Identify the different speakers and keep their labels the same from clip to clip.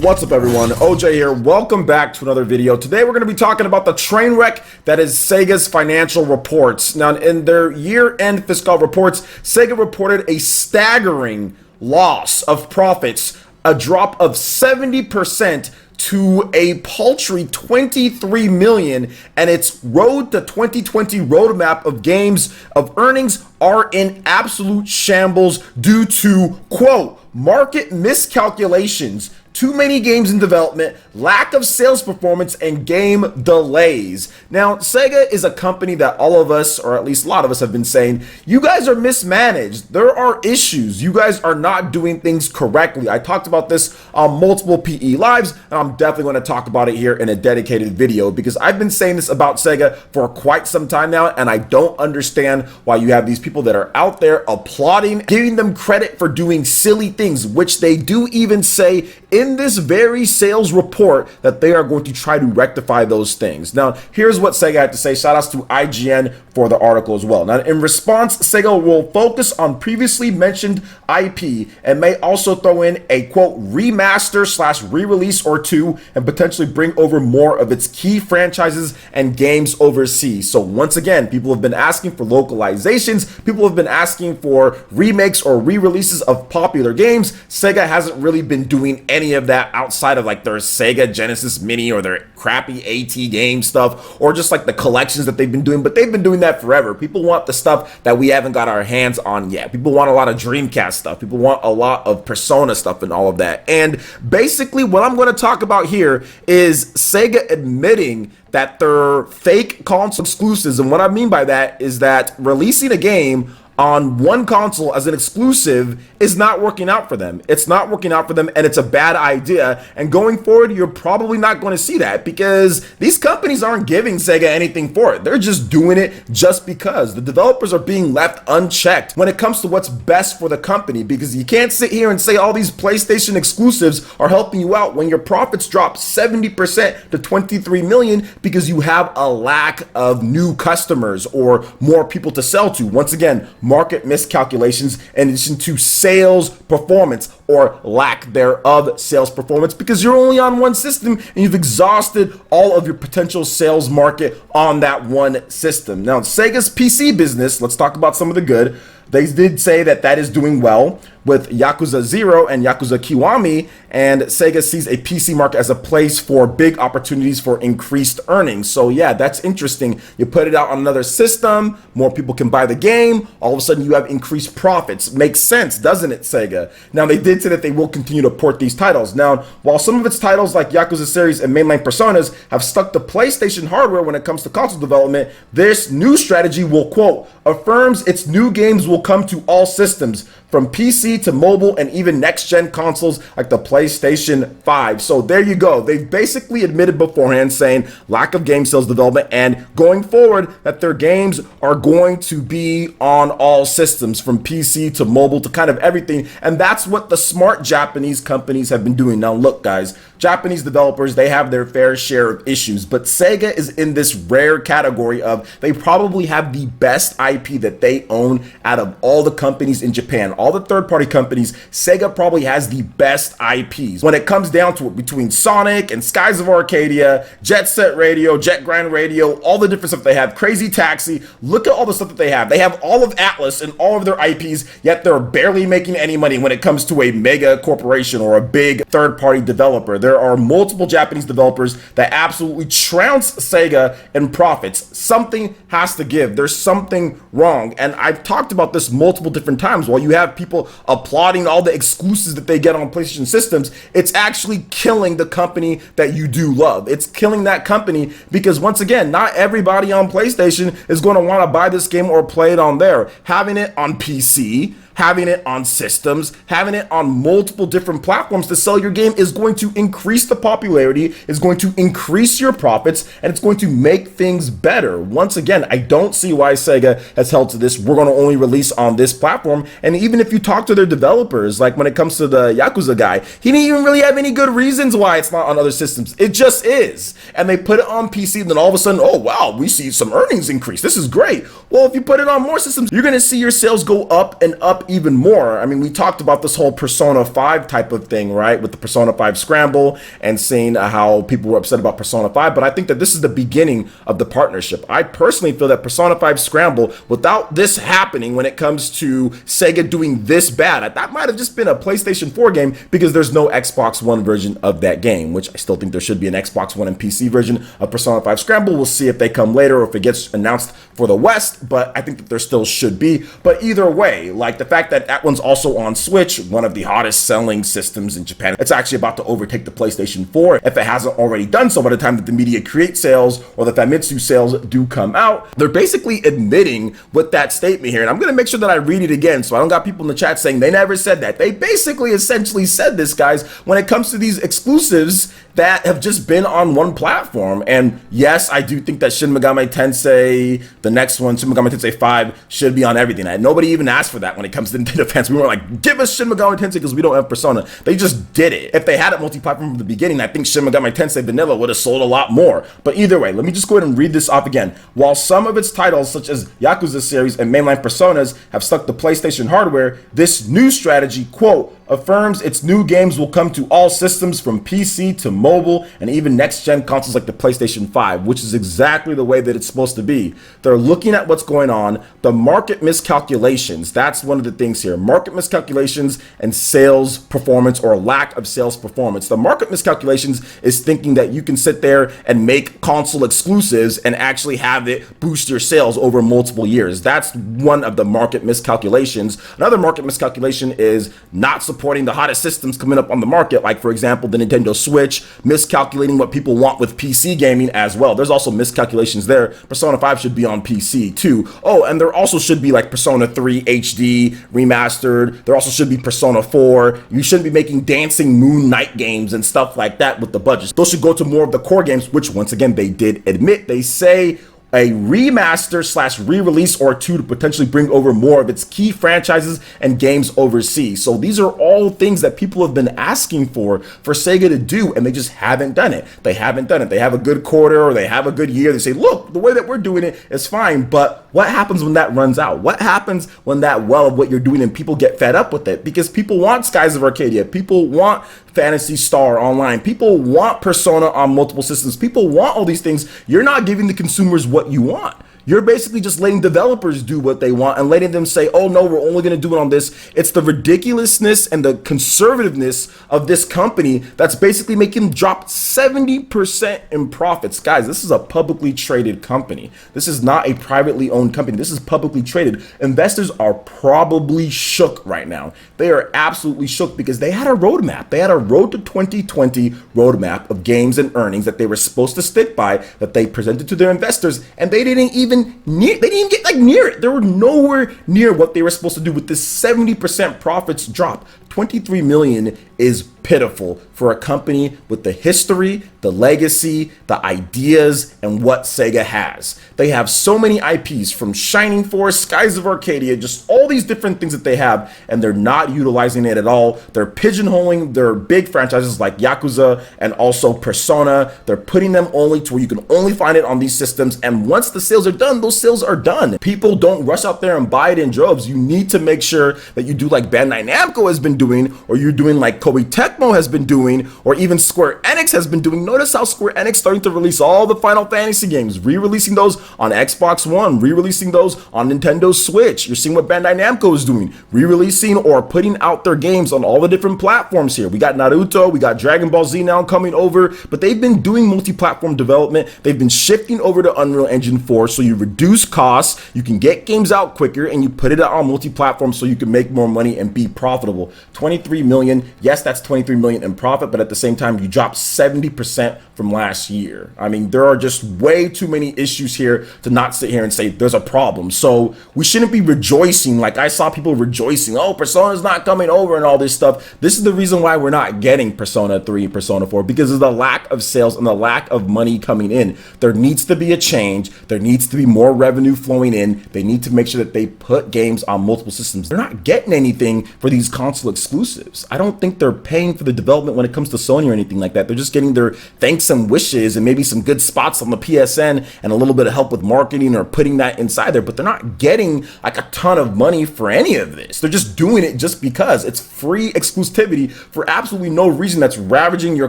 Speaker 1: What's up everyone, OJ here. Welcome back to another video. Today we're going to be talking about the train wreck that is Sega's financial reports. Now in their year-end fiscal reports, Sega reported a staggering loss of profits, a drop of 70% to a paltry 23 million, and its road to 2020 roadmap of games of earnings are in absolute shambles due to, quote, market miscalculations, too many games in development, lack of sales performance, and game delays. Now, Sega is a company that all of us, or at least a lot of us, have been saying, you guys are mismanaged. There are issues. You guys are not doing things correctly. I talked about this on multiple PE lives, and I'm definitely going to talk about it here in a dedicated video because I've been saying this about Sega for quite some time now, and I don't understand why you have these people that are out there applauding, giving them credit for doing silly things, which they do even say in this very sales report that they are going to try to rectify those things. Now, here's what Sega had to say. Shout outs to IGN for the article as well. Now, in response, Sega will focus on previously mentioned IP and may also throw in a, quote, remaster slash re-release or two and potentially bring over more of its key franchises and games overseas. So once again, people have been asking for localizations. People have been asking for remakes or re-releases of popular games. Sega hasn't really been doing any of that outside of like their Sega Genesis Mini or their crappy AT game stuff, or just like the collections that they've been doing, but they've been doing that forever. People want the stuff that we haven't got our hands on yet. People want a lot of Dreamcast stuff. People want a lot of Persona stuff and all of that. And basically what I'm going to talk about here is Sega admitting that they're fake console exclusives. And what I mean by that is that releasing a game on one console as an exclusive is not working out for them. It's not working out for them, and it's a bad idea. And going forward, you're probably not going to see that because these companies aren't giving Sega anything for it. They're just doing it just because. The developers are being left unchecked when it comes to what's best for the company, because you can't sit here and say all these PlayStation exclusives are helping you out when your profits drop 70% to 23 million because you have a lack of new customers or more people to sell to. Once again, market miscalculations in addition to sales performance or lack thereof sales performance, because you're only on one system and you've exhausted all of your potential sales market on that one system. Now, Sega's PC business, let's talk about some of the good. They did say that that is doing well with Yakuza 0 and Yakuza Kiwami, and Sega sees a PC market as a place for big opportunities for increased earnings. So yeah, that's interesting. You put it out on another system, more people can buy the game, all of a sudden you have increased profits. Makes sense, doesn't it, Sega? Now, they did say that they will continue to port these titles. Now, while some of its titles like Yakuza series and mainline Personas have stuck to PlayStation hardware when it comes to console development, this new strategy will, quote, affirms its new games will come to all systems, from PC to mobile and even next-gen consoles like the PlayStation 5. So there you go. They've basically admitted beforehand saying lack of game sales development, and going forward that their games are going to be on all systems, from PC to mobile to kind of everything. And that's what the smart Japanese companies have been doing. Now look, guys, Japanese developers, they have their fair share of issues, but Sega is in this rare category of they probably have the best IP that they own out of all the companies in Japan. All the third-party companies, Sega probably has the best IPs. When it comes down to it, between Sonic and Skies of Arcadia, Jet Set Radio, Jet Grind Radio, all the different stuff they have, Crazy Taxi, look at all the stuff that they have. They have all of Atlas and all of their IPs, yet they're barely making any money when it comes to a mega corporation or a big third-party developer. There are multiple Japanese developers that absolutely trounce Sega in profits. Something has to give. There's something wrong. And I've talked about this multiple different times. While you have people applauding all the exclusives that they get on PlayStation systems, it's actually killing the company that you do love. It's killing that company because, once again, not everybody on PlayStation is going to want to buy this game or play it on there. Having it on PC, having it on systems, having it on multiple different platforms to sell your game is going to increase the popularity, is going to increase your profits, and it's going to make things better. Once again, I don't see why Sega has held to this. We're going to only release on this platform. And even if you talk to their developers, like when it comes to the Yakuza guy, he didn't even really have any good reasons why it's not on other systems. It just is. And they put it on PC, and then all of a sudden, oh wow, we see some earnings increase. This is great. Well, if you put it on more systems, you're going to see your sales go up and up up even more. I mean, we talked about this whole Persona 5 type of thing, right? With the Persona 5 Scramble and seeing how people were upset about Persona 5. But I think that this is the beginning of the partnership. I personally feel that Persona 5 Scramble, without this happening when it comes to Sega doing this bad, that might have just been a PlayStation 4 game because there's no Xbox One version of that game, which I still think there should be an Xbox One and PC version of Persona 5 Scramble. We'll see if they come later or if it gets announced for the West, but I think that there still should be. But either way, like the fact that that one's also on Switch, one of the hottest selling systems in Japan, it's actually about to overtake the PlayStation 4 if it hasn't already done so by the time that the Media Create sales or the Famitsu sales do come out. They're basically admitting with that statement here, and I'm going to make sure that I read it again so I don't got people in the chat saying they never said that. They basically essentially said this, guys, when it comes to these exclusives that have just been on one platform. And yes, I do think that Shin Megami Tensei, the next one, Shin Megami Tensei 5, should be on everything. And nobody even asked for that when it comes to Nintendo fans. We were like, give us Shin Megami Tensei because we don't have Persona. They just did it. If they had it multi-platform from the beginning, I think Shin Megami Tensei Vanilla would have sold a lot more. But either way, let me just go ahead and read this off again. While some of its titles, such as Yakuza series and mainline Personas, have stuck to PlayStation hardware, this new strategy, quote, affirms its new games will come to all systems from PC to mobile and even next-gen consoles like the PlayStation 5, which is exactly the way that it's supposed to be. They're looking at what's going on, the market miscalculations. That's one of the things here. Market miscalculations and sales performance or lack of sales performance. The market miscalculations is thinking that you can sit there and make console exclusives and actually have it boost your sales over multiple years. That's one of the market miscalculations. Another market miscalculation is not supporting the hottest systems coming up on the market, like for example the Nintendo Switch, miscalculating what people want with PC gaming as well. There's also miscalculations there. Persona 5 should be on PC too. Oh, and there also should be like Persona 3 HD remastered. There also should be Persona 4. You shouldn't be making Dancing Moon Night games and stuff like that with the budgets. Those should go to more of the core games, which once again they did admit. They say a remaster slash re-release or two to potentially bring over more of its key franchises and games overseas. So these are all things that people have been asking for Sega to do, and they just haven't done it. They haven't done it. They have a good quarter or they have a good year. They say, look, the way that we're doing it is fine, but what happens when that runs out? What happens when that well of what you're doing and people get fed up with it? Because people want Skies of Arcadia. People want Phantasy Star Online. People want Persona on multiple systems. People want all these things. You're not giving the consumers what you want. You're basically just letting developers do what they want and letting them say, oh no, we're only going to do it on this. It's the ridiculousness and the conservativeness of this company that's basically making them drop 70% in profits. Guys, this is a publicly traded company. This is not a privately owned company. This is publicly traded. Investors are probably shook right now. They are absolutely shook because they had a roadmap. They had a road to 2020 roadmap of games and earnings that they were supposed to stick by, that they presented to their investors, and they didn't even get like near it. They were nowhere near what they were supposed to do with this 70% profits drop. 23 million is pitiful for a company with the history, the legacy, the ideas, and what Sega has. They have so many IPs from Shining Force, Skies of Arcadia, just all these different things that they have, and they're not utilizing it at all. They're pigeonholing their big franchises like Yakuza and also Persona. They're putting them only to where you can only find it on these systems, and once the sales are done, those sales are done. People don't rush out there and buy it in droves. You need to make sure that you do like Bandai Namco has been doing, or you're doing like Koei Tecmo has been doing, or even Square Enix has been doing. Notice how Square Enix starting to release all the Final Fantasy games, re-releasing those on Xbox One, re-releasing those on Nintendo Switch. You're seeing what Bandai Namco is doing, re-releasing or putting out their games on all the different platforms here. We got Naruto, we got Dragon Ball Z now coming over, but they've been doing multi-platform development. They've been shifting over to Unreal Engine 4, so you reduce costs, you can get games out quicker, and you put it out on multi-platform so you can make more money and be profitable. 23 million, yes, that's 23 million in profit, but at the same time, you dropped 70% from last year. I mean, there are just way too many issues here to not sit here and say there's a problem. So we shouldn't be rejoicing like I saw people rejoicing, oh, Persona's not coming over and all this stuff. This is the reason why we're not getting Persona 3 and Persona 4, because of the lack of sales and the lack of money coming in. There needs to be a change. There needs to be more revenue flowing in. They need to make sure that they put games on multiple systems. They're not getting anything for these console exclusives. exclusives. I don't think they're paying for the development when it comes to Sony or anything like that. They're just getting their thanks and wishes and maybe some good spots on the PSN and a little bit of help with marketing or putting that inside there, but they're not getting like a ton of money for any of this. They're just doing it just because it's free exclusivity for absolutely no reason that's ravaging your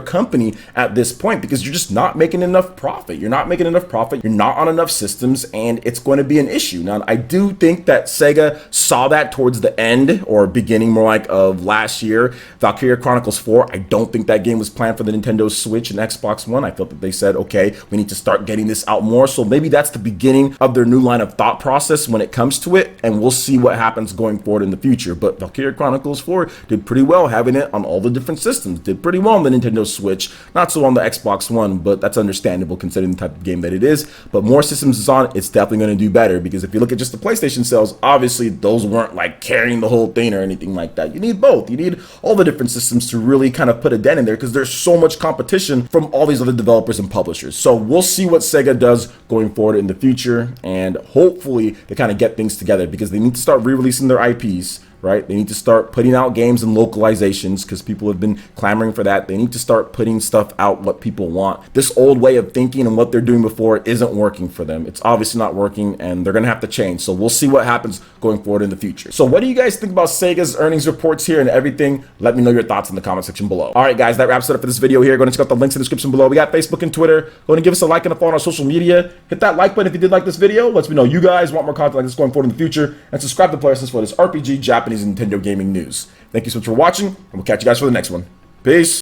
Speaker 1: company at this point, because you're just not making enough profit. You're not making enough profit. You're not on enough systems, and it's going to be an issue. Now, I do think that Sega saw that towards the end or beginning more like of last year. Valkyria Chronicles 4, I don't think that game was planned for the Nintendo Switch and Xbox One. I felt that they said, okay, we need to start getting this out more. So maybe that's the beginning of their new line of thought process when it comes to it, and we'll see what happens going forward in the future. But Valkyria Chronicles 4 did pretty well having it on all the different systems, did pretty well on the Nintendo Switch, not so on the Xbox One, but that's understandable considering the type of game that it is. But more systems is on, it's definitely going to do better, because if you look at just the PlayStation sales, obviously those weren't like carrying the whole thing or anything like that. You need both. You need all the different systems to really kind of put a dent in there, because there's so much competition from all these other developers and publishers. So we'll see what Sega does going forward in the future, and hopefully they kind of get things together, because they need to start re-releasing their IPs. Right? They need to start putting out games and localizations, because people have been clamoring for that. They need to start putting stuff out what people want. This old way of thinking and what they're doing before isn't working for them. It's obviously not working, and they're going to have to change. So we'll see what happens going forward in the future. So what do you guys think about Sega's earnings reports here and everything? Let me know your thoughts in the comment section below. All right, guys, that wraps it up for this video here. Go and check out the links in the description below. We got Facebook and Twitter. Go and give us a like and a follow on our social media. Hit that like button if you did like this video. Let me know you guys want more content like this going forward in the future. And subscribe to PlayerEssence for this RPG, Japanese, and Nintendo gaming news. Thank you so much for watching, and we'll catch you guys for the next one. Peace.